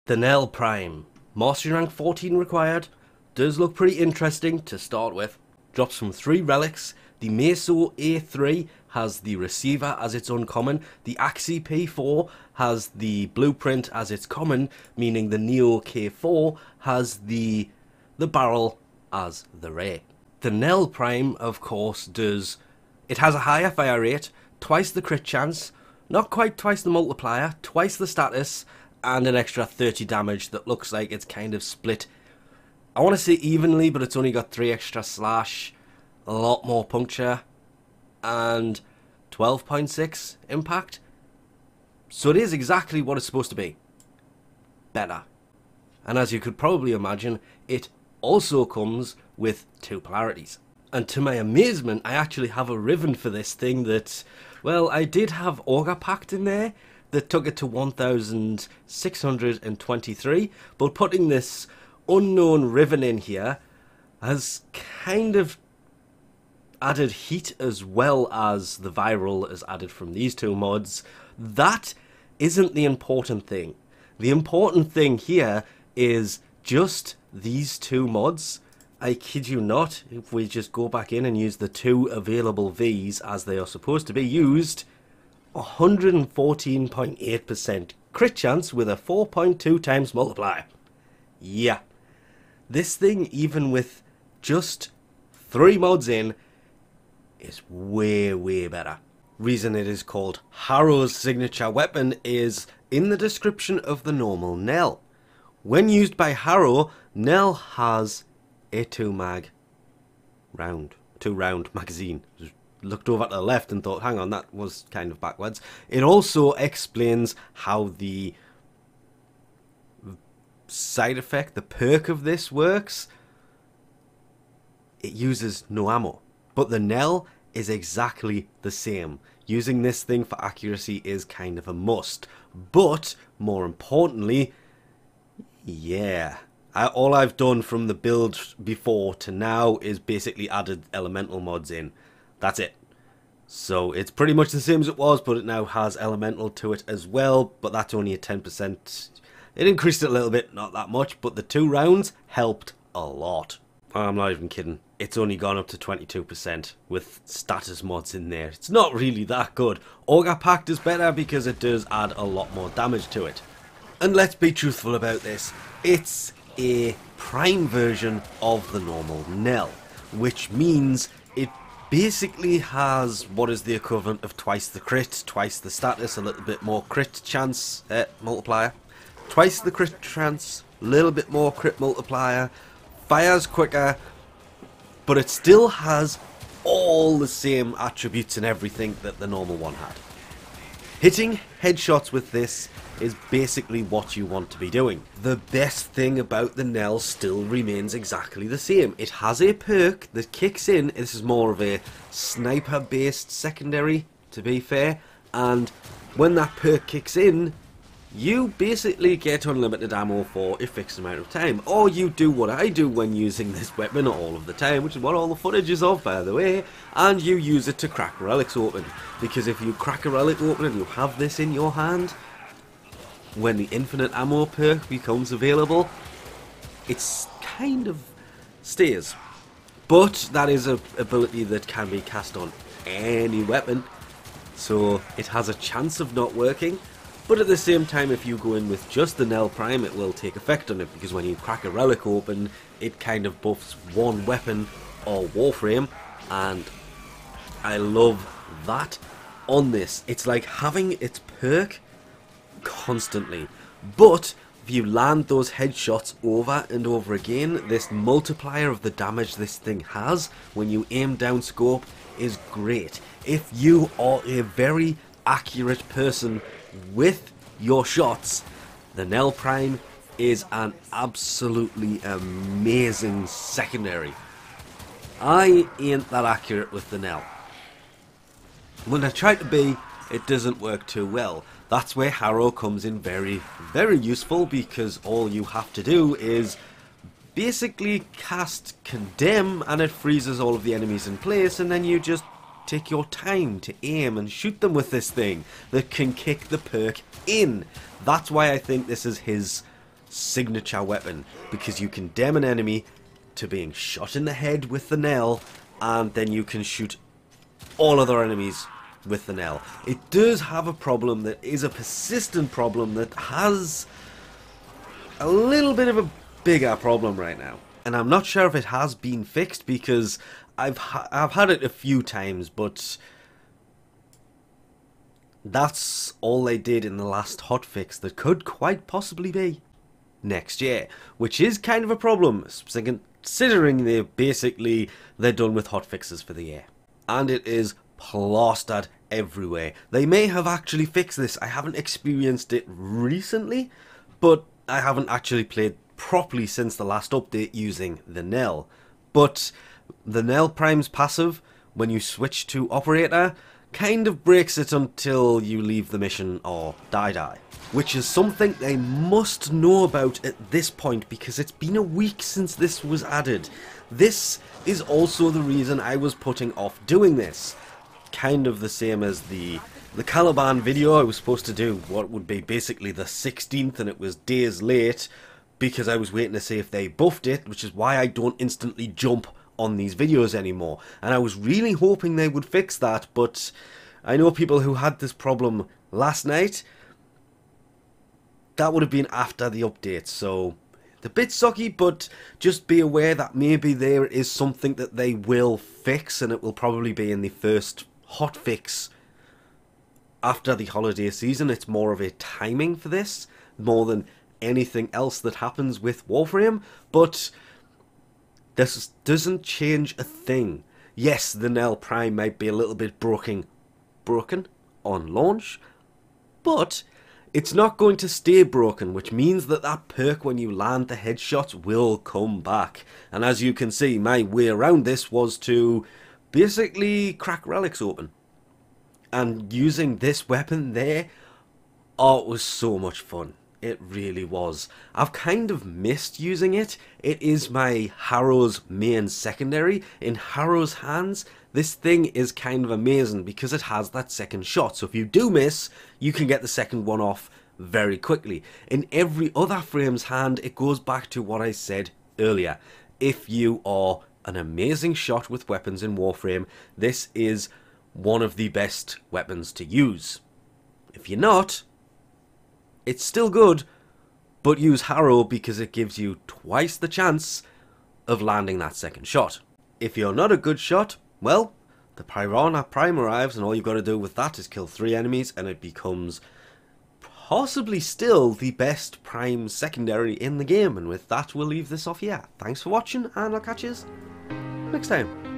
The Nell Prime. Mastery rank 14 required. Does look pretty interesting to start with. Drops from 3 relics. The Meso A3 has the Receiver as its uncommon. The Axii P4 has the Blueprint as its common, meaning the Neo K4 has the Barrel as the rare. The Nell Prime, of course, it has a higher fire rate, twice the crit chance, not quite twice the multiplier, twice the status, and an extra 30 damage that looks like it's kind of split. I want to say evenly, but it's only got 3 extra slash, a lot more puncture, and 12.6 impact. So it is exactly what it's supposed to be. Better. And as you could probably imagine, it also comes with 2 polarities. And to my amazement, I actually have a Riven for this thing that, well, I did have Augur Pact in there that took it to 1,623, but putting this unknown Riven in here has kind of added heat as well as the viral is added from these 2 mods. That isn't the important thing. The important thing here is just these 2 mods. I kid you not, if we just go back in and use the 2 available Vs as they are supposed to be used, 114.8% crit chance with a 4.2 times multiplier. Yeah, this thing, even with just 3 mods in, is way better. Reason it is called Harrow's signature weapon is in the description of the normal Nell. When used by Harrow, Nell has a 2 round magazine. Just looked over to the left and thought, hang on, that was kind of backwards. It also explains how the side effect, the perk of this works. It uses no ammo, but the Nell is exactly the same. Using this thing for accuracy is kind of a must, but more importantly, yeah, all I've done from the build before to now is basically added elemental mods in. That's it. So it's pretty much the same as it was, but it now has elemental to it as well, but that's only a 10%. It increased it a little bit, not that much, but the 2 rounds helped a lot. I'm not even kidding. It's only gone up to 22% with status mods in there. It's not really that good. Augur Pact is better because it does add a lot more damage to it. And let's be truthful about this. It's a prime version of the normal Nell, which means it basically has what is the equivalent of twice the crit, twice the status, a little bit more crit chance multiplier, twice the crit chance, a little bit more crit multiplier, fires quicker, but it still has all the same attributes and everything that the normal one had. Hitting headshots with this is basically what you want to be doing. The best thing about the Nell still remains exactly the same. It has a perk that kicks in. This is more of a sniper based secondary, to be fair, and when that perk kicks in, you basically get unlimited ammo for a fixed amount of time. Or you do what I do when using this weapon all of the time, which is what all the footage is of, by the way, and you use it to crack relics open. Because if you crack a relic open and you have this in your hand, when the infinite ammo perk becomes available, it's kind of stays. But that is an ability that can be cast on any weapon, so it has a chance of not working. But at the same time, if you go in with just the Nell Prime, it will take effect on it, because when you crack a relic open, it kind of buffs one weapon or warframe, and I love that on this. It's like having its perk constantly, but if you land those headshots over and over again, this multiplier of the damage this thing has when you aim down scope is great. If you are a very accurate person with your shots, the Nell Prime is an absolutely amazing secondary. I ain't that accurate with the Nell. When I try to be, it doesn't work too well. That's where Harrow comes in very useful, because all you have to do is basically cast Condemn and it freezes all of the enemies in place, and then you just take your time to aim and shoot them with this thing that can kick the perk in. That's why I think this is his signature weapon, because you condemn an enemy to being shot in the head with the Knell, and then you can shoot all other enemies with the Knell. It does have a problem that is a persistent problem that has a little bit of a bigger problem right now. And I'm not sure if it has been fixed, because I've had it a few times, but that's all they did in the last hotfix that could quite possibly be next year, which is kind of a problem, considering they're done with hotfixes for the year. And it is plastered everywhere. They may have actually fixed this. I haven't experienced it recently, but I haven't actually played properly since the last update using the Knell. But the Knell Prime's passive, when you switch to Operator, kind of breaks it until you leave the mission or die, which is something they must know about at this point, because it's been a week since this was added. This is also the reason I was putting off doing this. Kind of the same as the Caliban video. I was supposed to do what would be basically the 16th, and it was days late because I was waiting to see if they buffed it, which is why I don't instantly jump on these videos anymore. And I was really hoping they would fix that, but I know people who had this problem last night. That would have been after the update, so it's a bit sucky, but just be aware that maybe there is something that they will fix, and it will probably be in the first hotfix after the holiday season. It's more of a timing for this, more than anything else that happens with Warframe, but this doesn't change a thing. Yes, the Knell Prime might be a little bit broken on launch, but it's not going to stay broken, which means that that perk when you land the headshots will come back. And as you can see, my way around this was to basically crack relics open. And using this weapon there, oh, it was so much fun. It really was. I've kind of missed using it. It is my Harrow's main secondary. In Harrow's hands, this thing is kind of amazing because it has that second shot. So if you do miss, you can get the second one off very quickly. In every other frame's hand, it goes back to what I said earlier. If you are an amazing shot with weapons in Warframe, this is one of the best weapons to use. If you're not, it's still good, but use Harrow because it gives you twice the chance of landing that second shot. If you're not a good shot, well, the Piranha Prime arrives, and all you've got to do with that is kill 3 enemies, and it becomes possibly still the best Prime secondary in the game. And with that, we'll leave this off here. Thanks for watching, and I'll catch you next time.